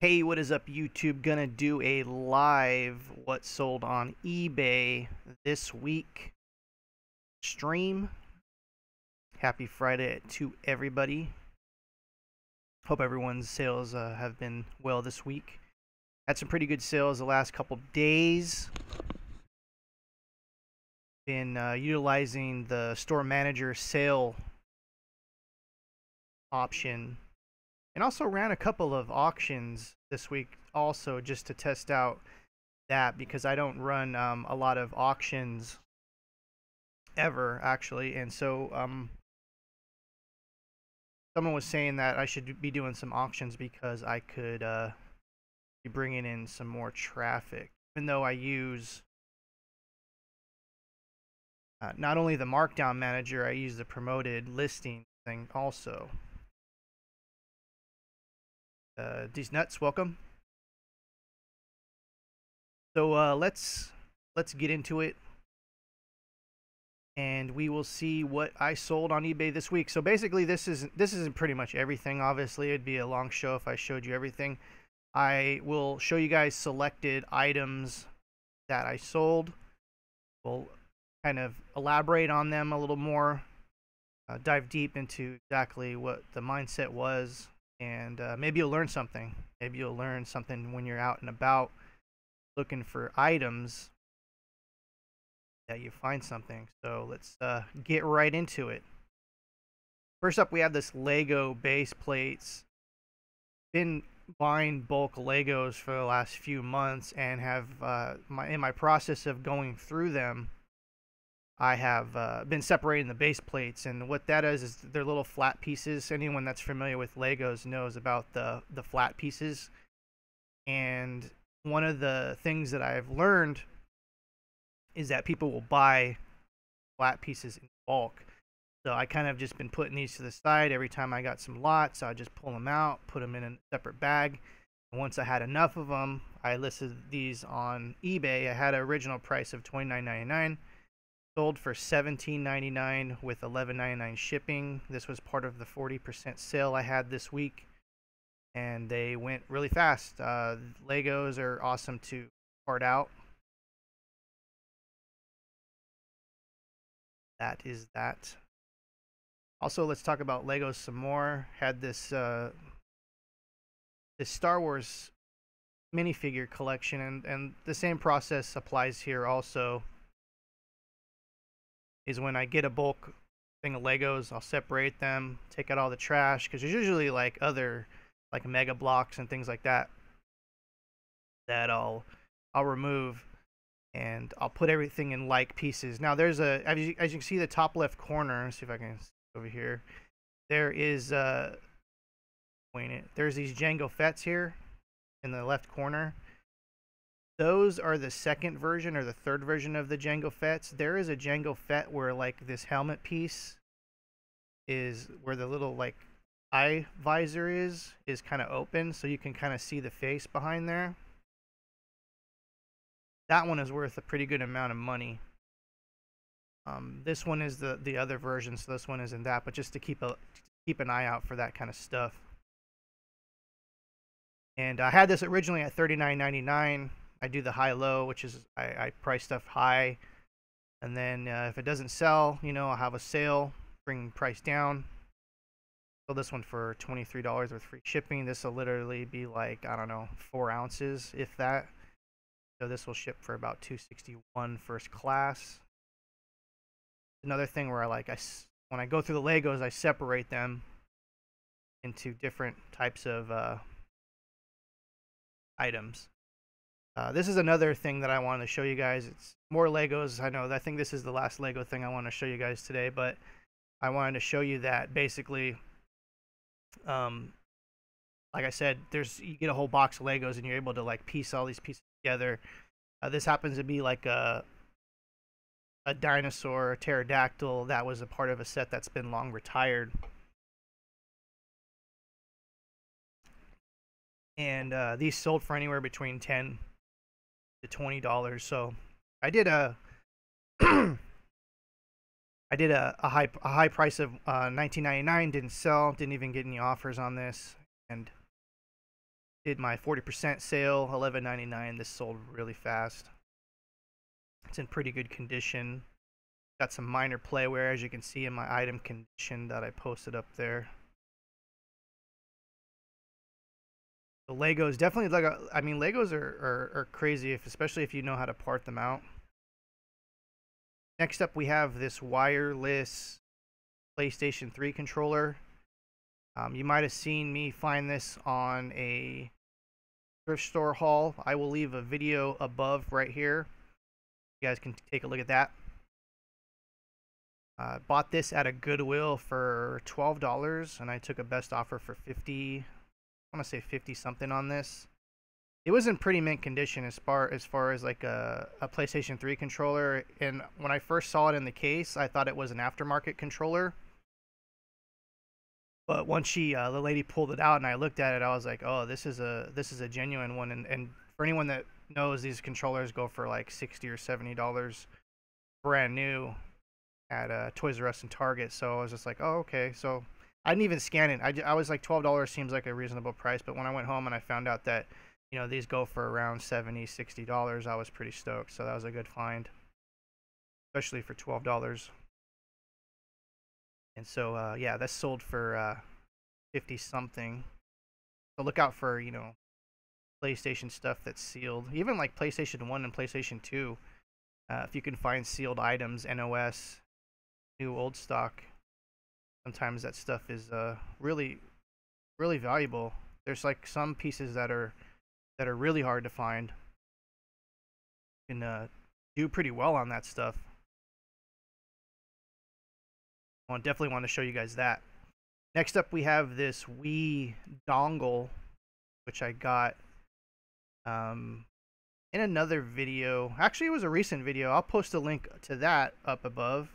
Hey, what is up, YouTube? Gonna do a live what sold on eBay this week stream. Happy Friday to everybody. Hope everyone's sales have been well this week. Had some pretty good sales the last couple days. Been utilizing the store manager sale option, and also ran a couple of auctions this week also just to test out that, because I don't run a lot of auctions ever actually, and so someone was saying that I should be doing some auctions because I could be bringing in some more traffic, even though I use not only the markdown manager, I use the promoted listing thing also. These nuts, welcome. So let's get into it, and we will see what I sold on eBay this week. So basically, this isn't pretty much everything. Obviously, it'd be a long show if I showed you everything. I will show you guys selected items that I sold. We'll kind of elaborate on them a little more, dive deep into exactly what the mindset was, and maybe you'll learn something. Maybe you'll learn something when you're out and about looking for items, that you find something. So let's get right into it. First up, we have this Lego base plates. Been buying bulk Legos for the last few months, and have in my process of going through them, I have been separating the base plates. And what that is they're little flat pieces. Anyone that's familiar with Legos knows about the flat pieces. And one of the things that I've learned is that people will buy flat pieces in bulk. So I kind of just been putting these to the side. Every time I got some lots, I just pull them out, put them in a separate bag. And once I had enough of them, I listed these on eBay. I had an original price of $29.99. Sold for $17.99 with $11.99 shipping. This was part of the 40% sale I had this week, and they went really fast. Legos are awesome to part out. That is that. Also, let's talk about Legos some more. Had this this Star Wars minifigure collection, and the same process applies here also. Is when I get a bulk thing of Legos, I'll separate them, take out all the trash, because there's usually like other like mega blocks and things like that that I'll remove, and I'll put everything in like pieces. Now there's a, as you can see, the top left corner, let's see if I can see over here, there is there's these Jango Fett's here in the left corner. Those are the second version or the third version of the Jango Fett's. There is a Jango Fett where like this helmet piece is where the little like eye visor is kind of open, so you can kind of see the face behind there. That one is worth a pretty good amount of money. This one is the other version, so this one isn't that, but just to keep an eye out for that kind of stuff. And I had this originally at $39.99. I do the high-low, which is I price stuff high, and then if it doesn't sell, you know, I'll have a sale, bring price down. So this one for $23 with free shipping. This will literally be like, I don't know, 4 ounces, if that. So this will ship for about $261 first class. Another thing where when I go through the Legos, I separate them into different types of items. This is another thing that I wanted to show you guys. It's more Legos. I think this is the last Lego thing I want to show you guys today, but I wanted to show you that basically, like I said, you get a whole box of Legos and you're able to like piece all these pieces together. This happens to be like a dinosaur, a pterodactyl that was a part of a set that's been long retired. And these sold for anywhere between $10 to $20. So I did a high price of $19.99. Didn't sell. Didn't even get any offers on this. And Did my 40% sale, $11.99. This sold really fast. It's in pretty good condition. Got some minor playware, as you can see in my item condition that I posted up there. The Legos definitely I mean, Legos are crazy, especially if you know how to part them out. Next up, we have this wireless PlayStation 3 controller. You might have seen me find this on a thrift store haul. I will leave a video above right here. You guys can take a look at that. Bought this at a Goodwill for $12, and I took a best offer for 50. I want to say 50 something on this. It was in pretty mint condition as far as like a PlayStation 3 controller. And when I first saw it in the case, I thought it was an aftermarket controller. But once the lady pulled it out and I looked at it, I was like, oh, this is a genuine one. And for anyone that knows, these controllers go for like $60 or $70 brand new at Toys R Us and Target. So I was just like, oh, okay. So I didn't even scan it. I was like, $12 seems like a reasonable price. But when I went home and I found out that, you know, these go for around $70, $60, I was pretty stoked. So that was a good find, especially for $12. And so, yeah, that's sold for 50 something. So look out for, you know, PlayStation stuff that's sealed. Even like PlayStation 1 and PlayStation 2. If you can find sealed items, NOS, new old stock, sometimes that stuff is really, really valuable. There's like some pieces that are really hard to find. You can do pretty well on that stuff. I definitely want to show you guys that. Next up, we have this Wii dongle, which I got in another video. Actually, it was a recent video. I'll post a link to that up above.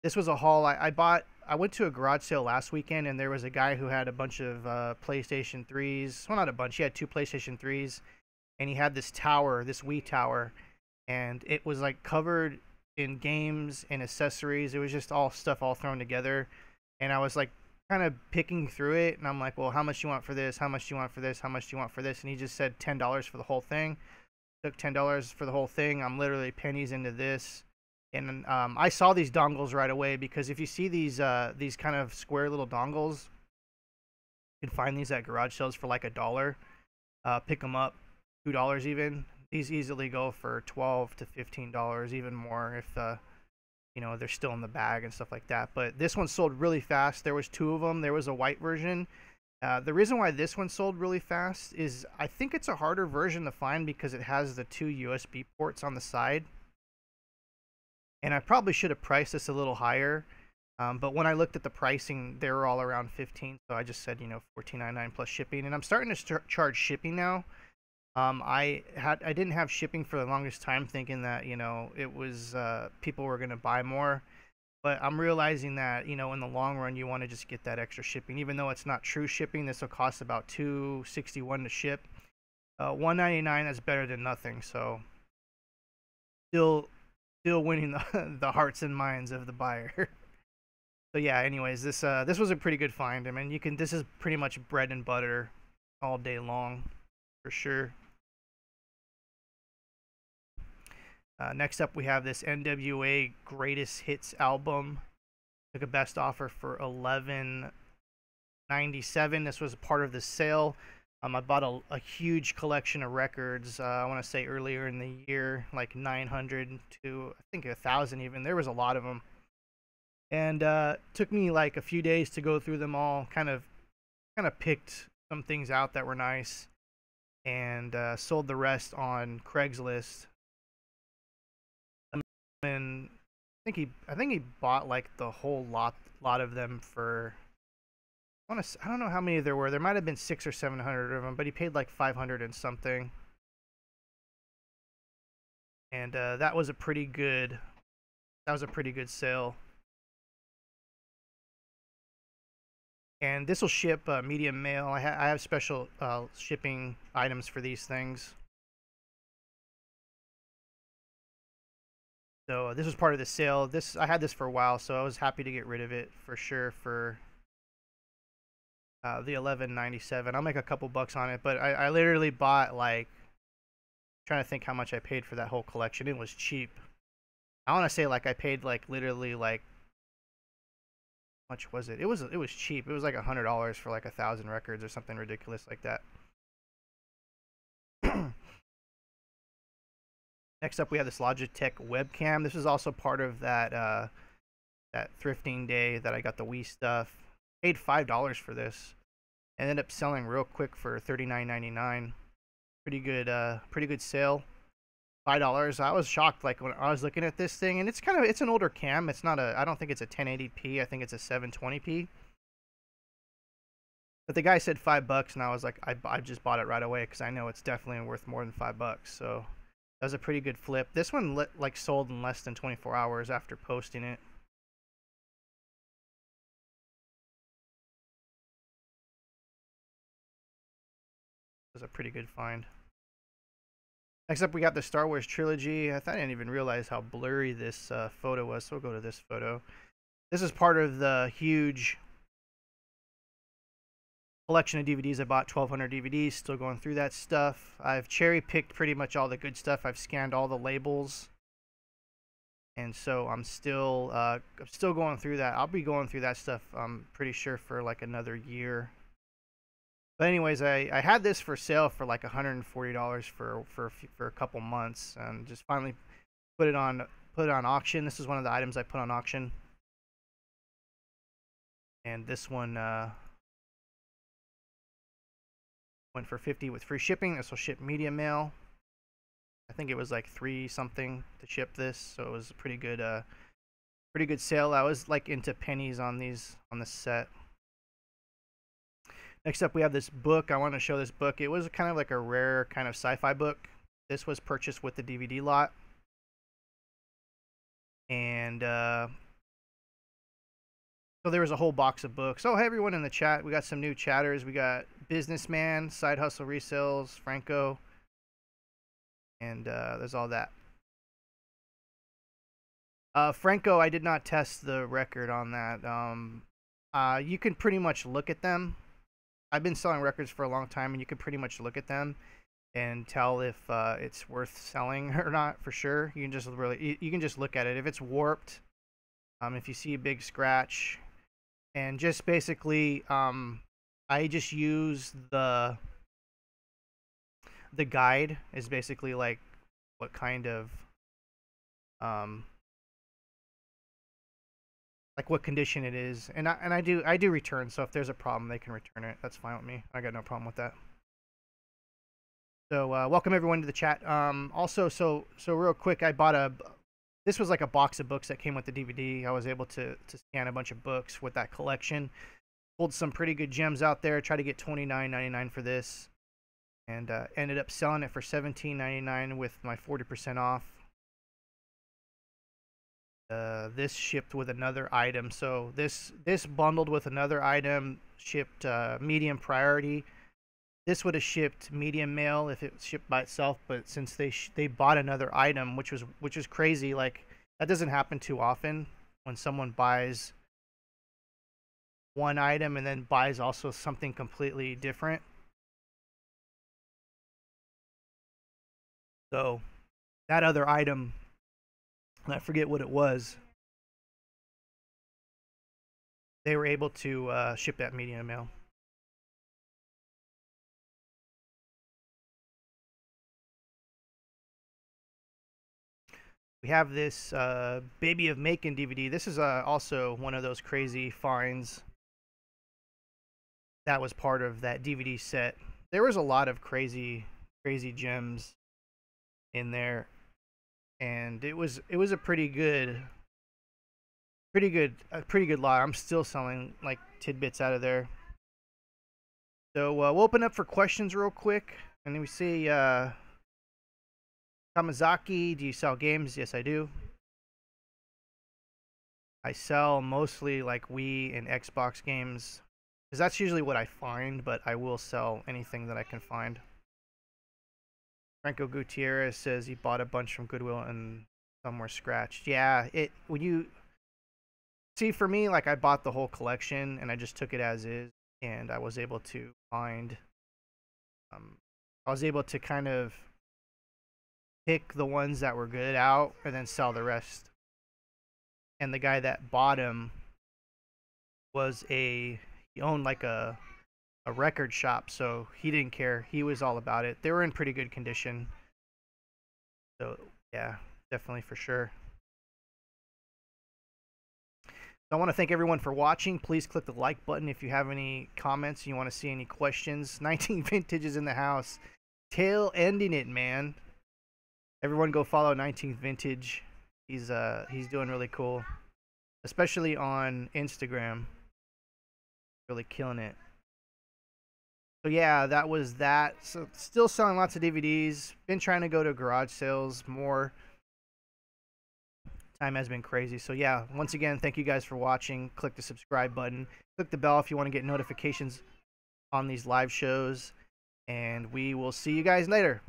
This was a haul I bought. I went to a garage sale last weekend, and there was a guy who had a bunch of PlayStation 3s. Well, not a bunch. He had 2 PlayStation 3s, and he had this tower, this Wii tower, and it was like covered in games and accessories. It was just all stuff all thrown together, and I was like kind of picking through it, and I'm like, well, how much do you want for this? How much do you want for this? How much do you want for this? And he just said $10 for the whole thing. Took $10 for the whole thing. I'm literally pennies into this. And I saw these dongles right away, because if you see these kind of square little dongles, you can find these at garage sales for like $1. Pick them up, $2 even. These easily go for $12 to $15, even more if you know, they're still in the bag and stuff like that. But this one sold really fast. There was 2 of them. There was a white version. The reason why this one sold really fast is I think it's a harder version to find because it has the 2 USB ports on the side. And I probably should have priced this a little higher. But when I looked at the pricing, they were all around 15. So I just said, you know, $14.99 plus shipping. And I'm starting to charge shipping now. I didn't have shipping for the longest time, thinking that, you know, it was people were going to buy more. But I'm realizing that, you know, in the long run, you want to just get that extra shipping. Even though it's not true shipping, this will cost about $2.61 to ship. $1.99 is better than nothing. So still winning the hearts and minds of the buyer. So yeah, anyways, this was a pretty good find. I mean, this is pretty much bread and butter all day long for sure. Next up, we have this NWA Greatest Hits album. Took a best offer for $11.97. This was a part of the sale. I bought a huge collection of records. I want to say earlier in the year, like 900 to I think 1,000 even. There was a lot of them, and took me like a few days to go through them all. Kind of picked some things out that were nice, and sold the rest on Craigslist. And I think he bought like the whole lot of them for I don't know how many there were. There might have been 600 or 700 of them, but he paid like 500 and something. And that was a pretty good sale. And this will ship medium mail. I have special shipping items for these things. So this was part of the sale. I had this for a while, so I was happy to get rid of it for sure for The 11.97. I'll make a couple bucks on it, but I literally bought like, trying to think how much I paid for that whole collection. It was cheap. I want to say like I paid like literally like, how much was it? It was cheap. It was like $100 for like 1,000 records or something ridiculous like that. Next up, we have this Logitech webcam. This is also part of that that thrifting day that I got the Wii stuff. Paid $5 for this. And ended up selling real quick for $39.99. Pretty good sale. $5. I was shocked like when I was looking at this thing, and it's an older cam. It's not a, I don't think it's a 1080p. I think it's a 720p. But the guy said $5, and I was like, I just bought it right away because I know it's definitely worth more than $5. So that was a pretty good flip. This one like sold in less than 24 hours after posting it. It was a pretty good find. Next up, we got the Star Wars trilogy. I didn't even realize how blurry this photo was, so we'll go to this photo. This is part of the huge collection of DVDs I bought, 1,200 DVDs, still going through that stuff. I've cherry-picked pretty much all the good stuff. I've scanned all the labels. And so I'm still going through that. I'll be going through that stuff, I'm pretty sure, for like another year. But anyways, I had this for sale for like $140 for a couple months, and just finally put it on auction. This is one of the items I put on auction, and this one went for $50 with free shipping. This will ship media mail. I think it was like $3 something to ship this, so it was a pretty good sale. I was like into pennies on this set. Next up, we have this book. I want to show this book. It was kind of like a rare kind of sci-fi book. This was purchased with the DVD lot. And so there was a whole box of books. Oh, hey, everyone in the chat. We got some new chatters. We got Businessman, Side Hustle Resales, Franco. And there's all that. Franco, I did not test the record on that. You can pretty much look at them. I've been selling records for a long time, and you can pretty much look at them and tell if it's worth selling or not for sure. You can just look at it. If it's warped, if you see a big scratch, and just basically, I just use the guide is basically like what kind of like what condition it is, and I do return. So if there's a problem, they can return it. That's fine with me. I got no problem with that. So welcome everyone to the chat. Also, so real quick, I bought this was like a box of books that came with the DVD. I was able to scan a bunch of books with that collection. Pulled some pretty good gems out there. Tried to get $29.99 for this, and ended up selling it for $17.99 with my 40% off. This shipped with another item, so this bundled with another item, shipped medium priority. This would have shipped medium mail if it was shipped by itself, but since they bought another item, which was crazy, like that doesn't happen too often when someone buys one item and then buys also something completely different. So that other item, and I forget what it was, they were able to ship that medium mail. We have this Baby of Macon DVD. This is also one of those crazy finds that was part of that DVD set. There was a lot of crazy gems in there, and it was a pretty good lot. I'm still selling like tidbits out of there. So we'll open up for questions real quick, and then we see Kamazaki, do you sell games? Yes, I do. I sell mostly like Wii and Xbox games, because that's usually what I find, but I will sell anything that I can find. Franco Gutierrez says he bought a bunch from Goodwill and some were scratched. Yeah, when you see, for me, like I bought the whole collection and I just took it as is. and I was able to find, I was able to kind of pick the ones that were good out and then sell the rest. And the guy that bought him was he owned like a record shop, so he didn't care. He was all about it. They were in pretty good condition. So yeah, definitely for sure. I want to thank everyone for watching. Please click the like button if you have any comments, you want to see any questions. 19 Vintage is in the house. Tail ending it, man. Everyone go follow 19th Vintage. He's doing really cool, especially on Instagram. Really killing it. So yeah, that was that. So still selling lots of DVDs. Been trying to go to garage sales more. Time has been crazy. So yeah, once again, thank you guys for watching. Click the subscribe button. Click the bell if you want to get notifications on these live shows. And we will see you guys later.